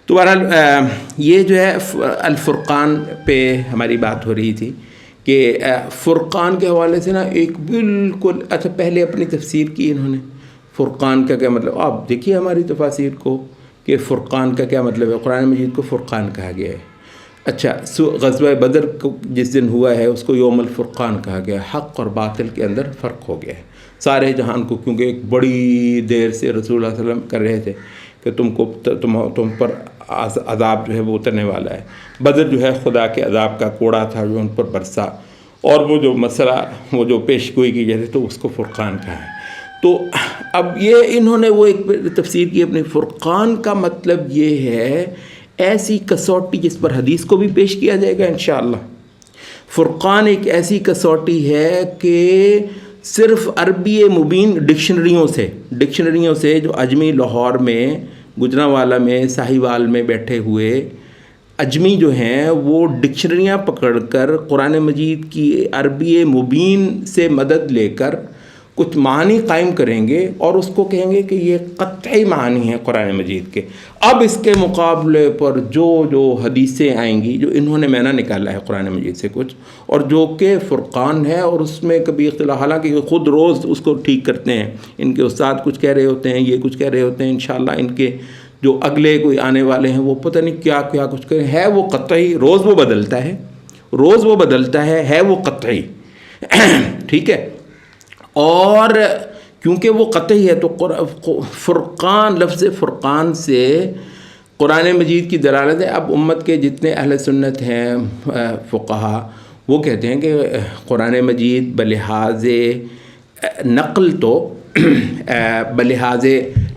تو بہرحال یہ جو ہے الفرقان پہ ہماری بات ہو رہی تھی کہ فرقان کے حوالے سے نا ایک بالکل اچھا پہلے اپنی تفسیر کی انہوں نے فرقان کا کیا مطلب. آپ دیکھیے ہماری تفاسیر کو کہ فرقان کا کیا مطلب ہے. قرآن مجید کو فرقان کہا گیا ہے. اچھا غزوہ بدر کو جس دن ہوا ہے اس کو یوم الفرقان کہا گیا. حق اور باطل کے اندر فرق ہو گیا ہے سارے جہان کو, کیونکہ ایک بڑی دیر سے رسول اللہ صلی اللہ علیہ وسلم کر رہے تھے کہ تم پر عذاب جو ہے وہ اترنے والا ہے. بدر جو ہے خدا کے عذاب کا کوڑا تھا جو ان پر برسا, اور وہ جو مسئلہ وہ جو پیش گوئی کی جاتی تو اس کو فرقان کہا ہے. تو اب یہ انہوں نے وہ ایک تفسیر کی اپنے فرقان کا مطلب یہ ہے ایسی کسوٹی جس پر حدیث کو بھی پیش کیا جائے گا انشاءاللہ. فرقان ایک ایسی کسوٹی ہے کہ صرف عربی مبین ڈکشنریوں سے جو اجمی لاہور میں گجرانوالہ میں ساہیوال میں بیٹھے ہوئے اجمی جو ہیں وہ ڈکشنریاں پکڑ کر قرآن مجید کی عربی مبین سے مدد لے کر کچھ معنی قائم کریں گے اور اس کو کہیں گے کہ یہ قطعی معنی ہیں قرآن مجید کے. اب اس کے مقابلے پر جو حدیثیں آئیں گی جو انہوں نے مینا نکالا ہے قرآن مجید سے کچھ, اور جو کہ فرقان ہے اور اس میں کبھی اختلاف, حالانکہ خود روز اس کو ٹھیک کرتے ہیں. ان کے استاد کچھ کہہ رہے ہوتے ہیں, یہ کچھ کہہ رہے ہوتے ہیں. انشاءاللہ ان کے جو اگلے کوئی آنے والے ہیں وہ پتہ نہیں کیا کیا کچھ کہیں. ہے وہ قطعی, روز وہ بدلتا ہے وہ قطعی. ٹھیک ہے. اور کیونکہ وہ قطعی ہے تو فرقان, لفظ فرقان سے قرآن مجید کی دلالت ہے. اب امت کے جتنے اہل سنت ہیں فقہا وہ کہتے ہیں کہ قرآن مجید بلحاظ نقل تو بلحاظ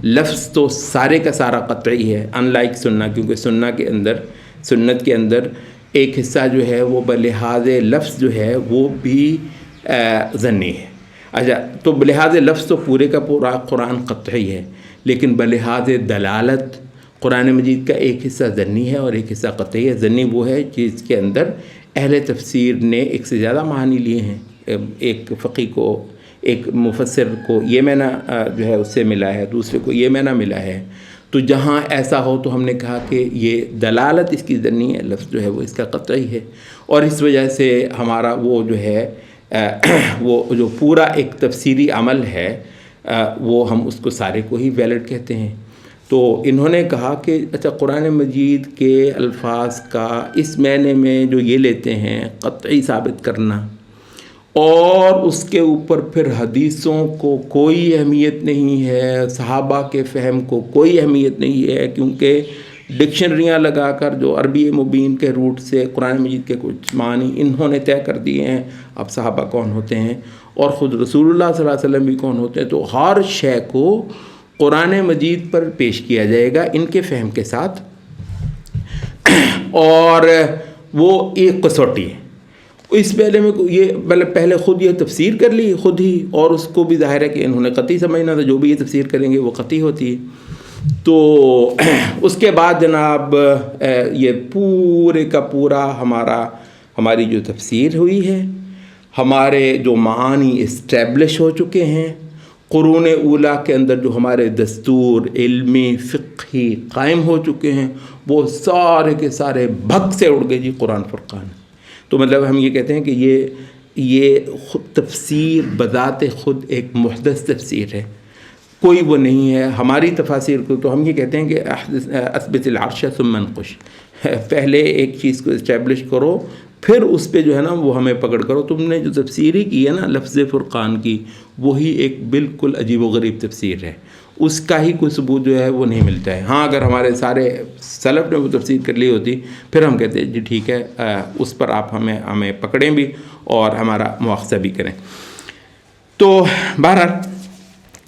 لفظ تو سارے کا سارا قطعی ہے, ان لائک سننا, کیونکہ سنت کے اندر ایک حصہ جو ہے وہ بلحاظ لفظ جو ہے وہ بھی ظنی ہے. اچھا, تو بلحاظ لفظ تو پورے کا پورا قرآن قطعی ہے, لیکن بلحاظ دلالت قرآن مجید کا ایک حصہ ظنی ہے اور ایک حصہ قطعی ہے. ظنی وہ ہے جس کے اندر اہل تفسیر نے ایک سے زیادہ معنی لیے ہیں. ایک فقی کو, ایک مفسر کو یہ معنی جو ہے اس سے ملا ہے, دوسرے کو یہ معنی ملا ہے. تو جہاں ایسا ہو تو ہم نے کہا کہ یہ دلالت اس کی ظنی ہے, لفظ جو ہے وہ اس کا قطعی ہے. اور اس وجہ سے ہمارا وہ جو ہے وہ جو پورا ایک تفسیری عمل ہے وہ ہم اس کو سارے کو ہی ویلڈ کہتے ہیں. تو انہوں نے کہا کہ اچھا قرآن مجید کے الفاظ کا اس معنی میں جو یہ لیتے ہیں قطعی ثابت کرنا, اور اس کے اوپر پھر حدیثوں کو کوئی اہمیت نہیں ہے, صحابہ کے فہم کو کوئی اہمیت نہیں ہے, کیونکہ ڈکشنریاں لگا کر جو عربی مبین کے روٹ سے قرآن مجید کے کچھ معنی انہوں نے طے کر دیے ہیں. اب صحابہ کون ہوتے ہیں اور خود رسول اللہ صلی اللہ علیہ وسلم بھی کون ہوتے ہیں, تو ہر شے کو قرآن مجید پر پیش کیا جائے گا ان کے فہم کے ساتھ, اور وہ ایک کسوٹی ہے. اس پہلے میں یہ پہلے خود یہ تفسیر کر لی خود ہی, اور اس کو بھی ظاہر ہے کہ انہوں نے قطعی سمجھنا تھا, جو بھی یہ تفسیر کریں گے وہ قطعی ہوتی ہے. تو اس کے بعد جناب یہ پورے کا پورا ہماری جو تفسیر ہوئی ہے, ہمارے جو معانی اسٹیبلش ہو چکے ہیں, قرون اولیٰ کے اندر جو ہمارے دستور علمی فقہی قائم ہو چکے ہیں, وہ سارے کے سارے بھگ سے اڑ گئے جی قرآن فرقان. تو مطلب ہم یہ کہتے ہیں کہ یہ خود تفسیر بذات خود ایک محدث تفسیر ہے, کوئی وہ نہیں ہے. ہماری تفاسیر کو تو ہم یہ کہتے ہیں کہ اثبت العرش ثم انقش, پہلے ایک چیز کو اسٹیبلش کرو پھر اس پہ جو ہے نا وہ ہمیں پکڑ کرو. تم نے جو تفسیری کی ہے نا لفظ فرقان کی, وہی ایک بالکل عجیب و غریب تفسیر ہے, اس کا ہی کوئی ثبوت جو ہے وہ نہیں ملتا ہے. ہاں اگر ہمارے سارے سلف نے وہ تفسیر کر لی ہوتی پھر ہم کہتے ہیں جی ٹھیک ہے, اس پر آپ ہمیں پکڑیں بھی اور ہمارا مواخذہ بھی کریں. تو بہرحال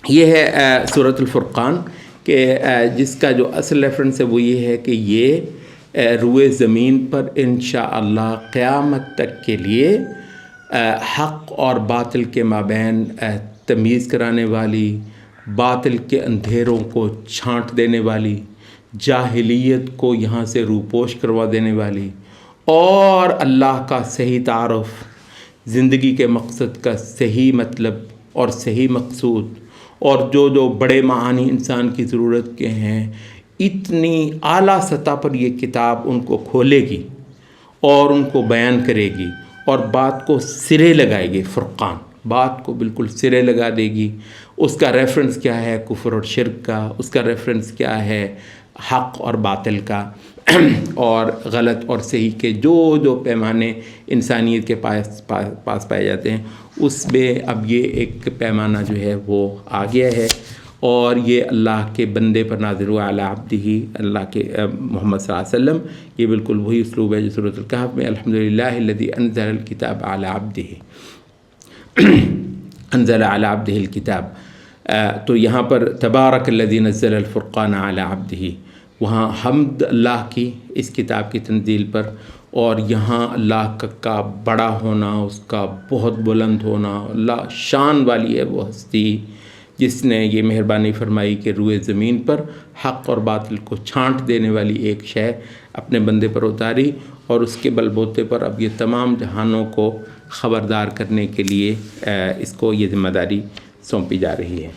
یہ ہے سورۃ الفرقان کہ جس کا جو اصل ریفرنس ہے وہ یہ ہے کہ یہ روئے زمین پر انشاءاللہ قیامت تک کے لیے حق اور باطل کے مابین تمیز کرانے والی, باطل کے اندھیروں کو چھانٹ دینے والی, جاہلیت کو یہاں سے روپوش کروا دینے والی, اور اللہ کا صحیح تعارف, زندگی کے مقصد کا صحیح مطلب اور صحیح مقصود, اور جو بڑے معانی انسان کی ضرورت کے ہیں, اتنی اعلیٰ سطح پر یہ کتاب ان کو کھولے گی اور ان کو بیان کرے گی اور بات کو سرے لگائے گی. فرقان بات کو بالکل سرے لگا دے گی. اس کا ریفرنس کیا ہے کفر اور شرک کا، اس کا ریفرنس کیا ہے حق اور باطل کا اور غلط اور صحیح کے جو پیمانے انسانیت کے پاس پائے جاتے ہیں، اس میں اب یہ ایک پیمانہ جو ہے وہ آ گیا ہے. اور یہ اللہ کے بندے پر نازل ہوا علی عبدہ، اللہ کے محمد صلی اللہ علیہ وسلم. یہ بالکل وہی اسلوب ہے جو سورۃ الکہف میں الحمدللہ الذی انزل الکتاب علی عبدہ، انزل علی عبدہ الکتاب. تو یہاں پر تبارک الذی نزل الفرقان علی عبدہ، وہاں حمد اللہ کی اس کتاب کی تنزیل پر، اور یہاں اللہ کا بڑا ہونا، اس کا بہت بلند ہونا. اللہ شان والی ہے وہ ہستی جس نے یہ مہربانی فرمائی کہ روئے زمین پر حق اور باطل کو چھانٹ دینے والی ایک شے اپنے بندے پر اتاری، اور اس کے بل بوتے پر اب یہ تمام جہانوں کو خبردار کرنے کے لیے اس کو یہ ذمہ داری سونپی جا رہی ہے.